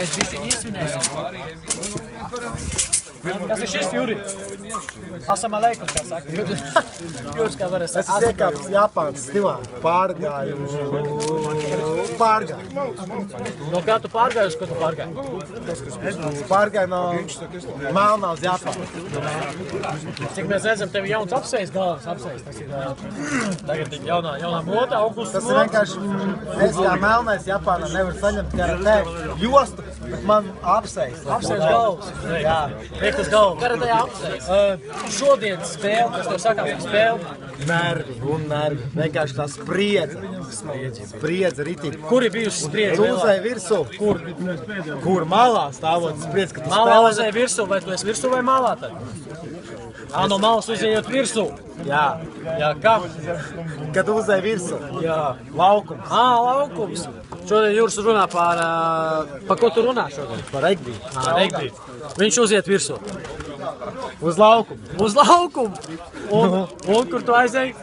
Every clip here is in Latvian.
Es visi iesvinēsim. Kas ir šis, Juri? Asam aleikum, kā saka. Jūs kā varat Es esmu iekāpis Japānas stilā. Pārgāju. No kā tu pārgāji, uz ko tu pārgāji? Pārgāju no Melnā uz Japānu. Cik mēs redzam, tev jauns apsējs, galvas apsējs. Tas ir tagad jaunā moda, augusts Tas ir vienkārši, es kā Melnais Japānā nevaru saņemt karatē jostu, bet man apsējs. Apsējs galvas. Jā. Riektas galvas. Karatē apsējs. Šodienas spēle, kas tev sakās par spēli? Nervi un nervi. Vienkārši tā spriedze. Spriedze ritīgi. Kur ir bijusi spriedze? Tu uzēji virsū. Kur malā stāvot spriedze, ka tu Malā uzēji virsū, vai tu esi virsū vai malā tad? No malas uzējot virsū. Jā. Jā, kā? Kad uzēji virsū. Jā. Laukums. Laukums. Šodien Jūras runā par ko tu runā šodien? Par regbiju. Regbiju. Viņš uziet virsū. Uz laukumu. Uz laukumu. Un kur tu aizēji?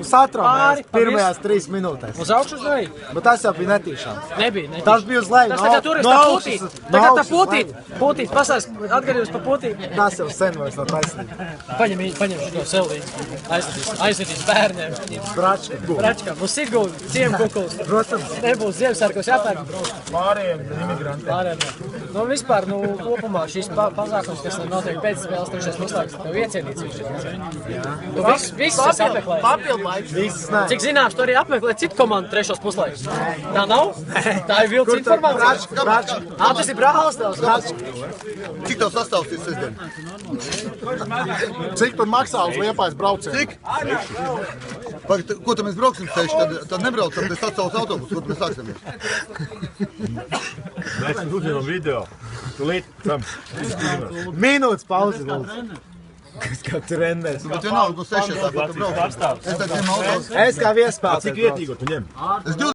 Satraumējās pirmajās 3 minūtēs. Uz augšu uz leju? Bet tas jau bija netīšām. Nebija. Tas bija uz leju. Tas tagad tur ir tā potīt. Tagad tā potīt. Potīt, pasāks, atgarījos pa potīt. Tas jau sen vairs nav taisnība. Paņem šo selvīti. Aizvedīs bērniem. Bračkam. Uz Sigūdu, ciemkukuls. Protams. Nebūs Ziemassvētkos jāpērk. Pārējiem imigrantiem. Vispār, kopumā šīs pasākums, kas notiek pēc spēles trešais puslaiks, tev iecienīts viņš. Tu viss esi apmeklējis. Viss nē. Cik zināms, tu arī apmeklē citu komandu trešos puslaikus. Tā nav? Tā ir vilts informācija. Tas ir brālis tavs. Cik tev sastāvs ir sestdien? Cik tur maksā uz Liepājas braucienu? Cik? Ko tad mēs brauksim seši? Tad nebraucam, tad sastāvs autobusu, ko tad mēs sāksimies? Mēs uzņemam video. Tūlīt tam. Minūtes pauzi, lūdzu. Kas kā treneris. Bet vienalga, no 6 tāpat braucam. Es tad ņemu autobusu. Es kā viespēlētājs. Cik vietīgo tu ņem? Es